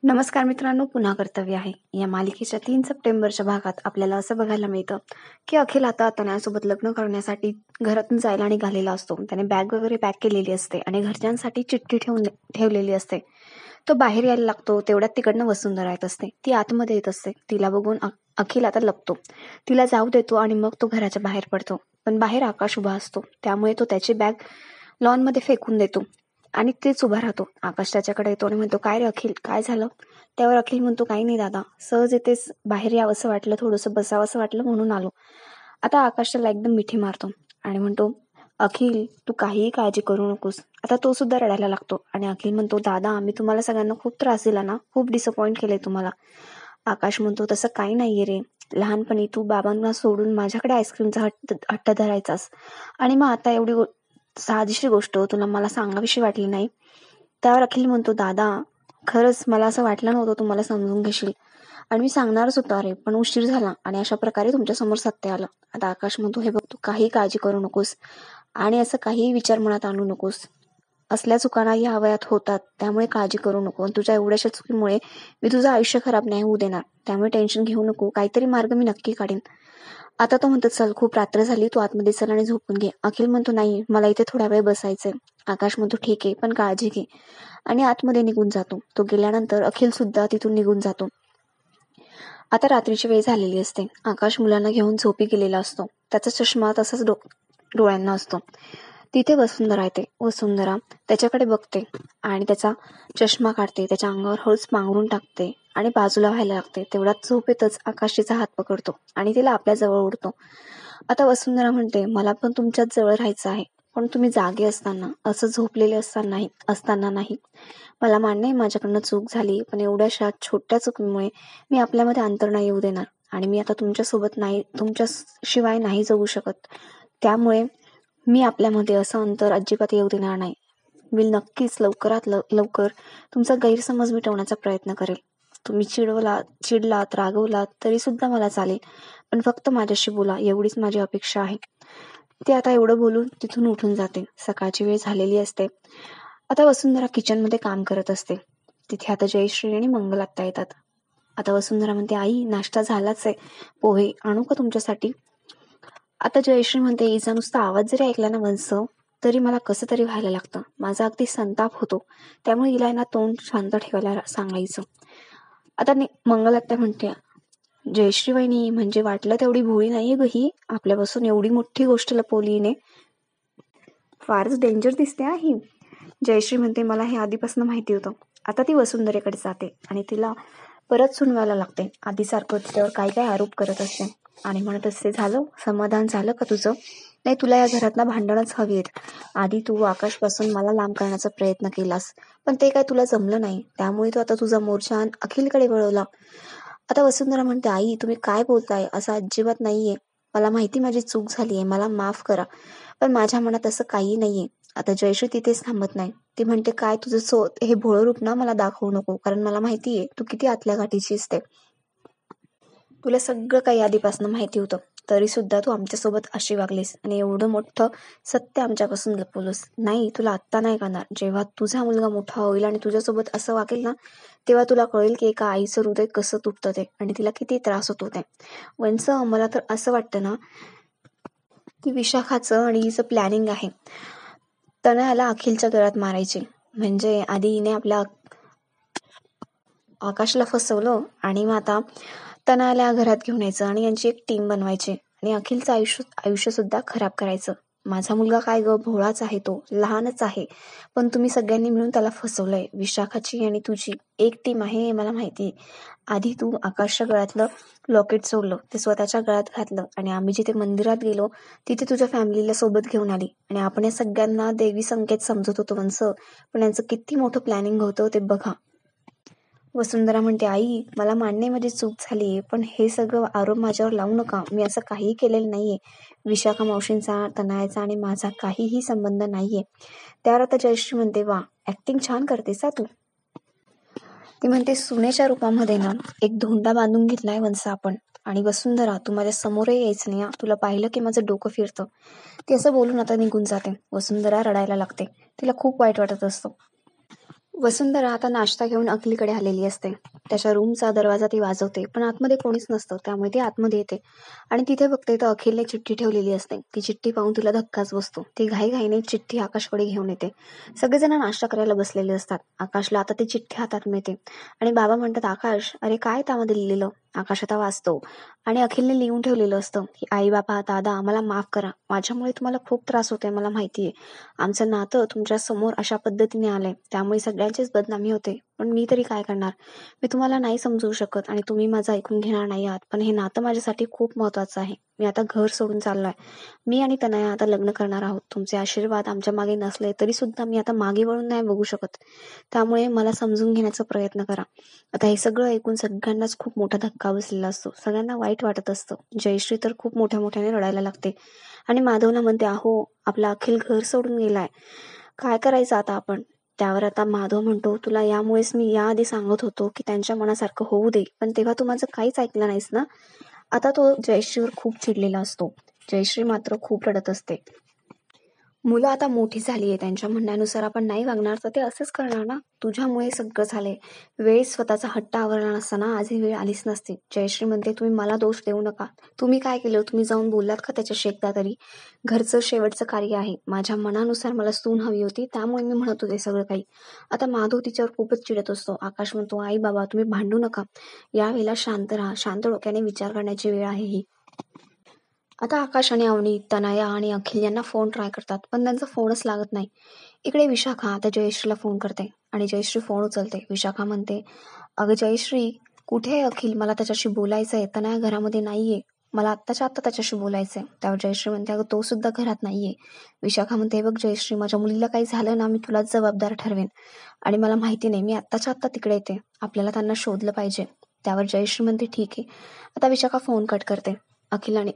नमस्कार मित्रांनो, पुन्हा कर्तव्य आहे. या मालिकेच्या 3 सप्टेंबरच्या भागात आपल्याला असं बघायला मिळतं, की अखिल आता तनयासोबत लग्न करण्यासाठी घरातून जायला निघालेला असतो. त्याने बॅग वगैरे पॅक केलेली असते आणि घरच्यांसाठी चिठ्ठी ठेवलेली असते. तो बाहेर यायला लागतो. तेवढ्यात तिकडनं वसुंधरा येत असते. ती आतमध्ये येत असते. तिला बघून अखिल आता लपतो. तिला जाऊ देतो आणि मग तो घराच्या बाहेर पडतो. पण बाहेर आकाश उभा असतो. त्यामुळे तो त्याची बॅग लॉनमध्ये फेकून देतो आणि तेच उभा राहतो. आकाश त्याच्याकडे येतो आणि म्हणतो, "काय रे अखिल, काय झालं?" त्यावर अखिल म्हणतो, "काही नाही दादा, सहज इथेच बाहेर यावंसं वाटलं, थोडंसं बसावंसं वाटलं म्हणून आलो." आता आकाश त्याला एकदम मिठी मारतो आणि म्हणतो, "अखिल, तू काहीही काळजी करू नकोस." आता तो सुद्धा रडायला लागतो आणि अखिल म्हणतो, "दादा, मी तुम्हाला सगळ्यांना खूप त्रास दिला ना, खूप डिसअपॉइंट केलंय तुम्हाला." आकाश म्हणतो, "तसं काही नाहीये रे. लहानपणी तू बाबांना सोडून माझ्याकडे आईस्क्रीमचा हट्ट धरायचास आणि मग आता एवढी साधीशी गोष्ट तुला मला सांगावीशी वाटली नाही." त्यावर अखिल म्हणतो, "दादा, खरंच मला असं वाटलं नव्हतं तू मला समजून घेशील आणि मी सांगणारच होतो अरे, पण उशीर झाला आणि अशा प्रकारे तुमच्यासमोर सत्य आलं." आता आकाश म्हणतो, "हे बघ, तू काही काळजी करू नकोस आणि असं काहीही विचार मनात आणू नकोस. असल्या चुका या वयात होतात, त्यामुळे काळजी करू नको. तुझ्या एवढ्याशा चुकीमुळे मी तुझं आयुष्य खराब नाही होऊ देणार. त्यामुळे टेन्शन घेऊ नको. काहीतरी मार्ग मी नक्की काढेन." आता तो म्हणतो, "चल, खूप रात्र झाली, तू आतमध्ये चल आणि झोपून घे." अखिल म्हणतो, "नाही, मला इथे थोडा वेळ बसायचंय." आकाश म्हणतो, "ठीक आहे, पण काळजी घे." आणि आतमध्ये निघून जातो. तो गेल्यानंतर अखिल सुद्धा तिथून निघून जातो. आता रात्रीची वेळ झालेली असते. आकाश मुलांना घेऊन झोपी गेलेला असतो. त्याचा चष्मा तसाच डोळ्यांना असतो. तिथे वसुंधरा येते. वसुंधरा त्याच्याकडे बघते आणि त्याचा चष्मा काढते. त्याच्या अंगावर हळूच पांघरून टाकते आणि बाजूला व्हायला लागते. तेवढ्यात झोपेतच आकाश तिचा हात पकडतो आणि तिला आपल्या जवळ ओढतो. आता वसुंधरा म्हणते, "मला पण तुमच्याच जवळ राहायचं आहे, पण तुम्ही जागे असताना, असं झोपलेले असताना नाही. मला मान्य आहे माझ्याकडनं चूक झाली, पण एवढ्याशा छोट्या चुकीमुळे मी आपल्यामध्ये अंतर नाही येऊ देणार आणि मी आता तुमच्यासोबत नाही, तुमच्याशिवाय नाही जगू शकत. त्यामुळे मी आपल्यामध्ये असं अंतर अजिबात येऊ देणार नाही. मी नक्कीच लवकरात लवकर तुमचा गैरसमज मिटवण्याचा प्रयत्न करेल. तुम्ही चिडलात, रागवलात तरी सुद्धा मला चालेल, पण फक्त माझ्याशी बोला, एवढीच माझी अपेक्षा आहे." ती आता एवढं बोलून तिथून उठून जाते. सकाळची वेळ झालेली असते. आता वसुंधरा किचनमध्ये काम करत असते. तिथे आता जयश्री आणि मंगल आत्या येतात. आता वसुंधरा म्हणते, "आई, नाश्ता झालाच आहे. पोहे आणू का तुमच्यासाठी?" आता जयश्री म्हणते, "हिचा नुसता आवाज जरी ऐकला ना वंश, तरी मला कसं तरी व्हायला लागतं. माझा अगदी संताप होतो. त्यामुळे हिला ना तोंड शांत ठेवायला सांगायचं." आता मंगल आत्या म्हणते, "जयश्री वहिनी, म्हणजे वाटलं तेवढी भोळी नाहीये ग ही. आपल्यापासून एवढी मोठी गोष्ट लपवली हिने. फारच डेंजर दिसते हा ही." जयश्री म्हणते, "मला हे आधीपासून माहिती होतं." आता ती वसुंधरेकडे जाते आणि तिला परत सुनवायला लागते. आधीसारखं तिच्यावर काय काय आरोप करत असते आणि म्हणत असते, "झालं, समाधान झालं का तुझं? नाही, तुला या घरात भांडणच हवी आहेत. आधी तू आकाशपासून मला लांब करण्याचा प्रयत्न केलास, पण ते काय तुला जमलं नाही. त्यामुळे तू आता तुझा मोर्चा अखिलकडे वळवला." आता वसुंधरा म्हणते, "आई, तुम्ही काय बोलताय? असं अजिबात नाहीये. मला माहिती माझी चूक झालीये. मला माफ करा. पण माझ्या मनात असं काही नाहीये." आता जयश्री तिथेच थांबत नाही. ती म्हणते, "काय तुझं हे भोळं रूप ना मला दाखवू नको, कारण मला माहितीये तू किती आतल्या गाठीची असते. तुला सगळं काही आधीपासून माहिती होतं, तरी सुद्धा तू आमच्यासोबत अशी वागलीस आणि एवढं मोठं सत्य आमच्यापासून लपवलंस. नाही, तुला आत्ता नाही कळणार. जेव्हा तुझा मुलगा मोठा होईल आणि तुझ्यासोबत असं वागेल ना, तेव्हा तुला कळेल की एका आईचं हृदय कसं तुटतं ते आणि तिला किती त्रास होतो ते." वंश, मला तर असं वाटतं ना, की विशाखाचं आणि हिचं प्लॅनिंग आहे. तनयाला अखिलच्या गळ्यात मारायची. म्हणजे आधी हिने आपल्या आकाशला फसवलं आणि मग आता तनयाला घरात घेऊन यायचं आणि यांची एक टीम बनवायची आणि अखिलचं आयुष्य सुद्धा खराब करायचं. "माझा मुलगा काय ग, भोळाच आहे तो, लहानच आहे, पण तुम्ही सगळ्यांनी मिळून त्याला फसवलंय. विशाखाची आणि तुझी एक टीम आहे हे मला माहिती. आधी तू आकाशच्या गळ्यातलं लॉकेट सोडलं, ते स्वतःच्या गळ्यात घातलं आणि आम्ही जिथे मंदिरात गेलो तिथे तुझ्या फॅमिलीला सोबत घेऊन आली आणि आपण या सगळ्यांना देवी संकेत समजत होतो वंश, पण यांचं किती मोठं प्लॅनिंग होतं ते बघा." वसुंधरा म्हणते, "आई, मला मान्य आहे माझी चूक झाली, पण हे सगळं आरोप माझ्यावर लावू नका. मी असं काहीही केलेलं नाहीये. विशाखा मावशींचा, तनयाचा आणि माझा काहीही संबंध नाहीये." त्यावर आता जयश्री म्हणते, "वा, ऍक्टिंग छान करतेस तू." ती म्हणते, "सुनेच्या रूपामध्ये ना एक धोंडा बांधून घेतलाय वंश आपण. आणि वसुंधरा, तू माझ्या समोरही यायचं नाही. तुला पाहिलं की माझं डोकं फिरतं." ती असं बोलून आता निघून जाते. वसुंधरा रडायला लागते. तिला खूप वाईट वाटत असतं. वसुंधरा आता नाश्ता घेऊन अखिलकडे आलेली असते. त्याच्या रूमचा दरवाजा ती वाजवते, पण आतमध्ये कोणीच नसतं. त्यामुळे ती आतमध्ये येते आणि तिथे बघते तर अखिलने चिठ्ठी ठेवलेली असते. ती चिठ्ठी पाहून तिला धक्काच बसतो. ती घाईघाईने चिठ्ठी आकाशकडे घेऊन येते. सगळेजण नाश्ता करायला बसलेले असतात. आकाशला आता ती चिठ्ठी हातात मिळते आणि बाबा म्हणतात, "आकाश, अरे काय त्यामध्ये लिहिलेलं?" आकाश आता वाचतो आणि अखिलने लिहून ठेवलेलं असतं की, "आई बाबा, दादा, आम्हाला माफ करा. माझ्यामुळे तुम्हाला खूप त्रास होतोय, मला माहितीये. आमचं नातं तुमच्या समोर अशा पद्धतीने आलंय, त्यामुळे सगळ्यांचीच बदनामी होते. पण मी तरी काय करणार? मी तुम्हाला नाही समजू शकत आणि तुम्ही माझं ऐकून घेणार नाही आहात. पण हे नातं माझ्यासाठी खूप महत्वाचं आहे. मी आता घर सोडून चाललोय. मी आणि तनया आता लग्न करणार आहोत. तुमचे आशीर्वाद आमच्या मागे नसले तरी सुद्धा मी आता मागे वळून नाही बघू शकत. त्यामुळे मला समजून घेण्याचा प्रयत्न करा." आता हे सगळं ऐकून सगळ्यांनाच खूप मोठा धक्का बसलेला असतो. सगळ्यांना वाईट वाटत असतं. जयश्री तर खूप मोठ्या मोठ्याने रडायला लागते आणि माधवला म्हणते, "अहो, आपला अखिल घर सोडून गेलाय. काय करायचं आता आपण?" त्यावर आता माधव म्हणतो, "तुला यामुळेच मी याआधी सांगत होतो की त्यांच्या मनासारखं होऊ दे, पण तेव्हा तू माझं काहीच ऐकलं नाहीस ना." आता तो जयश्रीवर खूप चिडलेला असतो. जयश्री मात्र खूप रडत असते. मुलं आता मोठी झालीये, त्यांच्या म्हणण्यानुसार आपण नाही वागणार तर ते असेच करणार ना. तुझ्यामुळे सगळं झालंय. वेळेत स्वतःचा हट्ट आवरला नसताना आज ही वेळ आलीच नसती. जयश्री म्हणते, "तुम्ही मला दोष देऊ नका. तुम्ही काय केलं? तुम्ही जाऊन बोललात का त्याच्याशी एकदा तरी? घरचं शेवटचं कार्य आहे. माझ्या मनानुसार मला सून हवी होती, त्यामुळे मी म्हणत होते सगळं काही." आता माधव तिच्यावर खूपच चिडत असतो. आकाश म्हणतो, "आई बाबा, तुम्ही भांडू नका. यावेळेला शांत राहा. शांत डोक्याने विचार करण्याची वेळ आहे ही." आता आकाश आणि अवनी, तनया आणि अखिल यांना फोन ट्राय करतात, पण त्यांचा फोनच लागत नाही. इकडे विशाखा आता जयश्रीला फोन करते आणि जयश्री फोन उचलते. विशाखा म्हणते, "अगं जयश्री, कुठे आहे अखिल? मला त्याच्याशी बोलायचंय. तनया घरामध्ये नाहीये. मला आत्ताच्या आत्ता त्याच्याशी बोलायचंय." त्यावर जयश्री म्हणते, "अगं तो सुद्धा घरात नाहीये." विशाखा म्हणते, "हे बघ जयश्री, माझ्या मुलीला काही झालं ना, मी तुलाच जबाबदार ठरवेन आणि मला माहिती नाही, मी आत्ताच्या आत्ता तिकडे येते. आपल्याला त्यांना शोधलं पाहिजे." त्यावर जयश्री म्हणते, "ठीक आहे." आता विशाखा फोन कट करते. अखिल आणि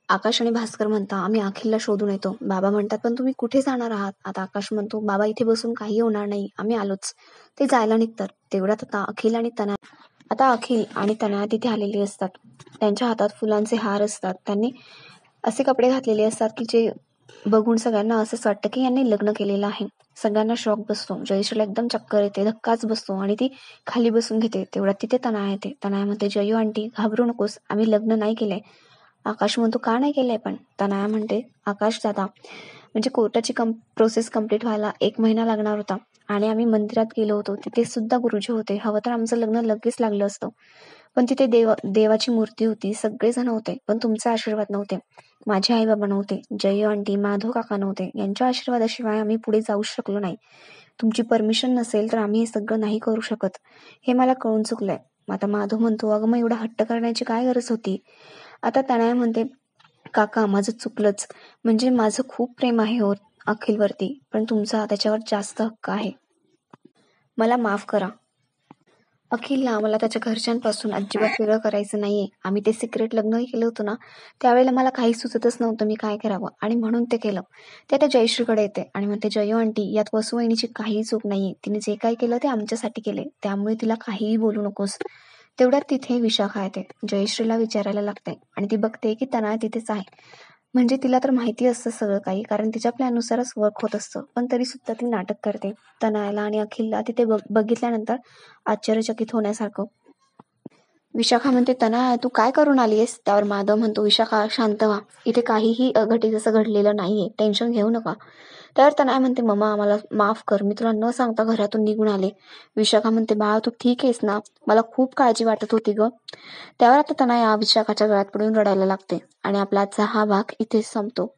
आकाश आणि भास्कर म्हणता, "आम्ही अखिलला शोधून येतो." बाबा म्हणतात, "पण तुम्ही कुठे जाणार आहात?" आता आकाश म्हणतो, "बाबा इथे बसून काही होणार नाही. आम्ही आलोच." ते जायला निघतात. तेवढ्यात आता अखिल आणि तनया तिथे आलेली असतात. त्यांच्या हातात फुलांचे हार असतात. त्यांनी असे कपडे घातलेले असतात की जे बघून सगळ्यांना असंच वाटतं की यांनी लग्न केलेलं आहे. सगळ्यांना शॉक बसतो. जयश्रीला एकदम चक्कर येते, धक्काच बसतो आणि ती खाली बसून घेते. तेवढ्यात तिथे तनया येते. तनया म्हणते, "जयू आंटी, घाबरू नकोस. आम्ही लग्न नाही केलंय." आकाश म्हणतो, "का नाही केलंय पण?" तनया म्हणते, "आकाश दादा, म्हणजे कोर्टाची प्रोसेस कंप्लीट व्हायला 1 महिना लागणार होता आणि आम्ही मंदिरात गेलो होतो. तिथे सुद्धा गुरुजी होते. हवं तर आमचं लग्न लगेच लागलं असतं. पण तिथे देवाची मूर्ती होती. सगळेजण होते. पण तुमचे आशीर्वाद नव्हते. माझे आई बाबा नव्हते. जयू आंटी, माधव काका नव्हते. यांच्या आशीर्वादाशिवाय आम्ही पुढे जाऊच शकलो नाही. तुमची परमिशन नसेल तर आम्ही हे सगळं नाही करू शकत. हे मला कळून चुकलंय." आता माधव म्हणतो, "अगं मग एवढा हट्ट करण्याची काय गरज होती?" आता तनया म्हणते, "काका, माझं चुकलंच. म्हणजे माझं खूप प्रेम आहे हो अखिलवरती, पण तुमचा त्याच्यावर जास्त हक्क आहे. मला माफ करा." अखिलला मला त्याच्या घरच्यांपासून अजिबात वेगळं करायचं नाहीये. आम्ही ते सिक्रेट लग्नही केलं होतं ना, त्यावेळेला मला काही सुचतच नव्हतं मी काय करावं आणि म्हणून ते केलं. ते आता जयश्रीकडे येते आणि म्हणते, "जयू आंटी, यात वसुवाहिनीची काहीही चूक नाहीये. तिने जे काही केलं ते आमच्यासाठी केले. त्यामुळे तिला काहीही बोलू नकोस." तेवढ्यात तिथे विशाखा येते. जयश्रीला विचारायला लागते आणि ती बघते की तनया तिथेच आहे. म्हणजे तिला तर माहिती असतं सगळं काही, कारण तिच्या प्लॅननुसारच वर्क होत असतं. पण तरी सुद्धा ती नाटक करते. तनयाला आणि अखिलला तिथे बघितल्यानंतर आश्चर्यचकित होण्यासारखं. विशाखा म्हणते, "तनया, तू काय करून आलीयस?" त्यावर माधव म्हणतो, "विशाखा, शांत व्हा. इथे काहीही अघटित असं घडलेलं नाहीये. टेन्शन घेऊ नका." त्यावर तनया म्हणते, "मम्मा, आम्हाला माफ कर. मी तुला न सांगता घरातून निघून आले." विशाखा म्हणते, "बाळा, तू ठीक आहेस ना? मला खूप काळजी वाटत होती गं." त्यावर आता तनया विशाखाच्या गळ्यात पडून रडायला लागते आणि आपला आजचा हा भाग इथेच संपतो.